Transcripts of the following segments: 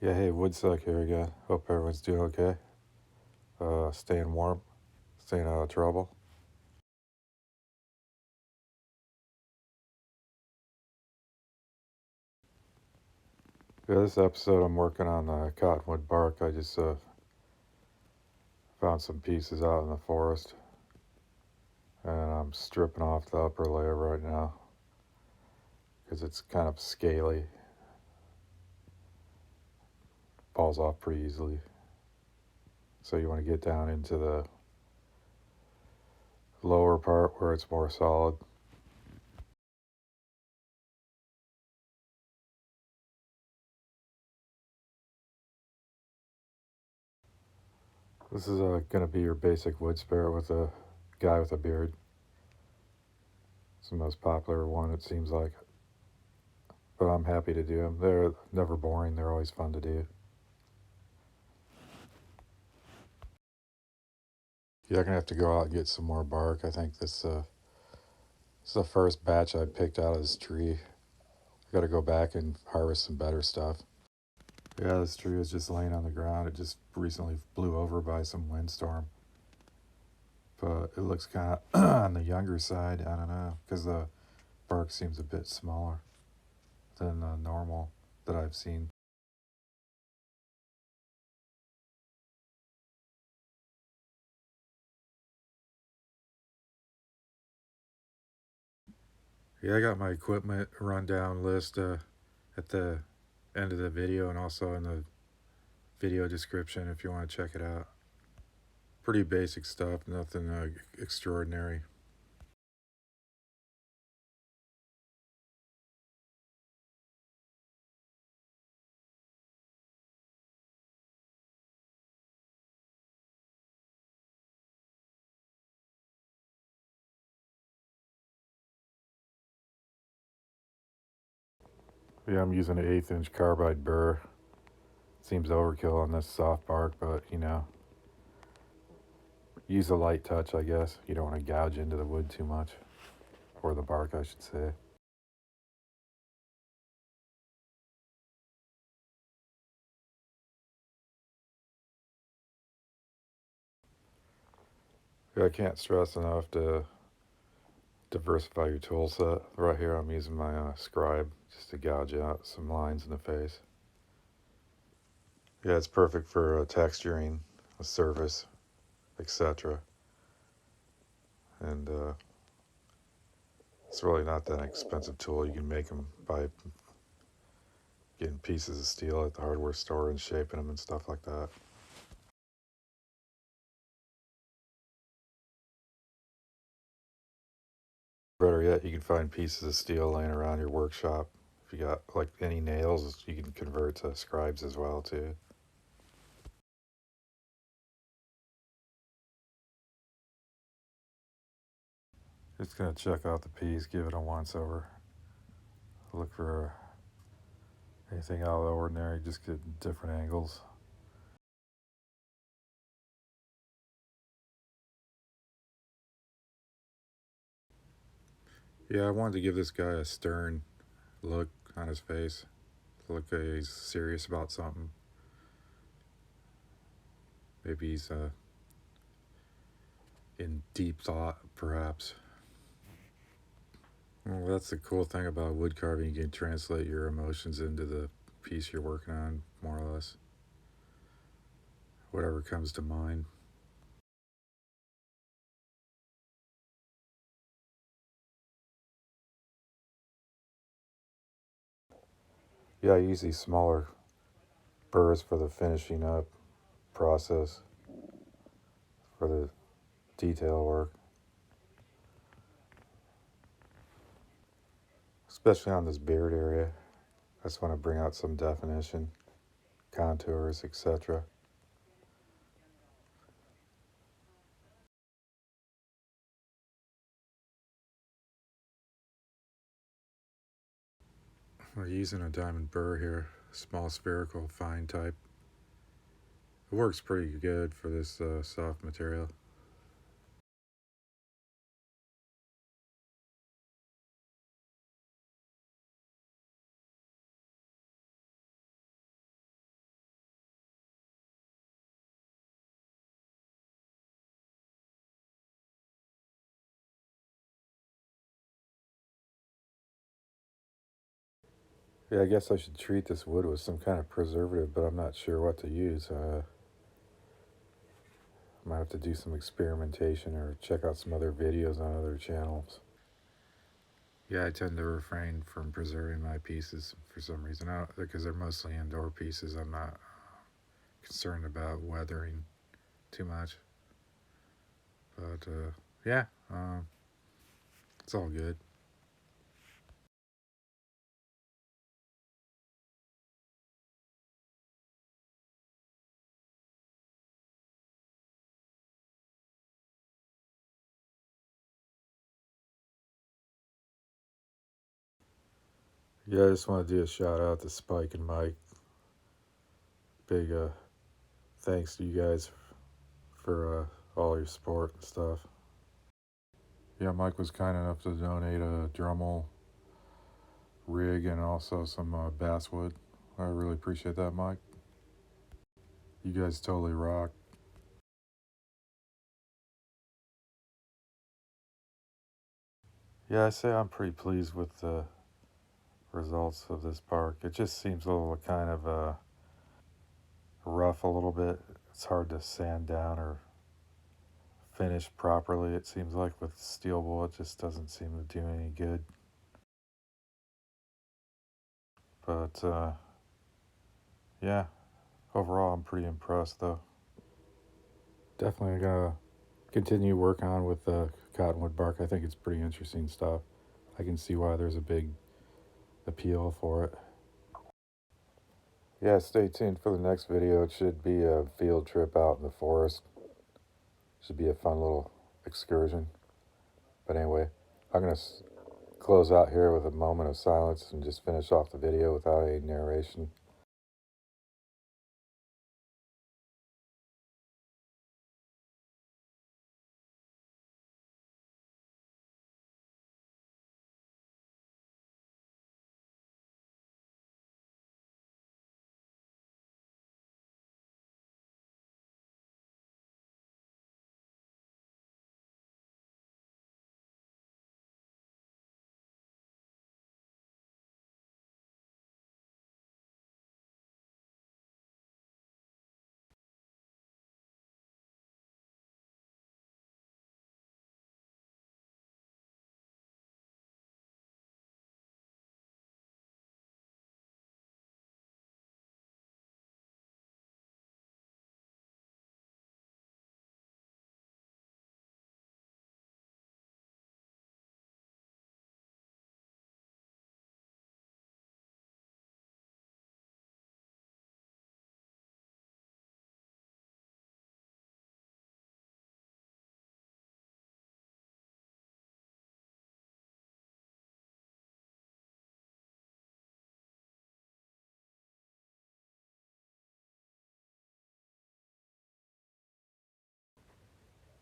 Yeah, hey, Woodsuck here again. Hope everyone's doing okay. Staying warm, staying out of trouble. Yeah, this episode I'm working on cottonwood bark. I just found some pieces out in the forest, and I'm stripping off the upper layer right now because it's kind of scaly, falls off pretty easily. So you want to get down into the lower part where it's more solid. This is going to be your basic wood spirit with a guy with a beard. It's the most popular one, it seems like. But I'm happy to do them. They're never boring. They're always fun to do. Yeah, I'm gonna have to go out and get some more bark. I think this is the first batch I picked out of this tree. I got to go back and harvest some better stuff. Yeah, this tree was just laying on the ground. It just recently blew over by some windstorm. But it looks kind of on the younger side. I don't know, because the bark seems a bit smaller than normal that I've seen. Yeah, I got my equipment rundown list at the end of the video and also in the video description if you want to check it out. Pretty basic stuff, nothing extraordinary. Yeah, I'm using an 1/8" carbide burr. Seems overkill on this soft bark, but use a light touch, I guess. You don't want to gouge into the wood too much, or the bark, I should say. Yeah, I can't stress enough to diversify your tool set. Right here, I'm using my scribe just to gouge out some lines in the face. Yeah, it's perfect for texturing a surface, etc. And it's really not that expensive tool. You can make them by getting pieces of steel at the hardware store and shaping them and stuff like that. Better yet, you can find pieces of steel laying around your workshop. If you got like any nails, you can convert to scribes as well too. Just gonna check out the piece, give it a once over. Look for anything out of the ordinary, just get different angles. Yeah, I wanted to give this guy a stern look on his face. Look like he's serious about something. Maybe he's in deep thought, perhaps. Well, that's the cool thing about wood carving. You can translate your emotions into the piece you're working on, more or less. Whatever comes to mind. Yeah, I use these smaller burrs for the finishing up process, for the detail work. Especially on this beard area. I just want to bring out some definition, contours, etc. We're using a Diamond Burr here, small spherical fine type. It works pretty good for this soft material. Yeah, I guess I should treat this wood with some kind of preservative, but I'm not sure what to use. I might have to do some experimentation or check out some other videos on other channels. Yeah, I tend to refrain from preserving my pieces for some reason. Because they're mostly indoor pieces. I'm not concerned about weathering too much. But yeah, it's all good. Yeah, I just want to do a shout out to Spike and Mike. Big thanks to you guys for all your support and stuff. Yeah, Mike was kind enough to donate a Dremel rig and also some basswood. I really appreciate that, Mike. You guys totally rock. Yeah, I say I'm pretty pleased with the results of this park. It just seems a little kind of rough a little bit. It's hard to sand down or finish properly. It seems like with steel wool, it just doesn't seem to do any good. But yeah, overall, I'm pretty impressed though. Definitely gonna continue working on with the cottonwood bark. I think it's pretty interesting stuff. I can see why there's a big appeal for it. Yeah, stay tuned for the next video. It should be a field trip out in the forest. Should be a fun little excursion. But anyway, I'm going to close out here with a moment of silence and just finish off the video without any narration.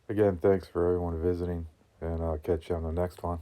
Again, thanks for everyone visiting, and I'll catch you on the next one.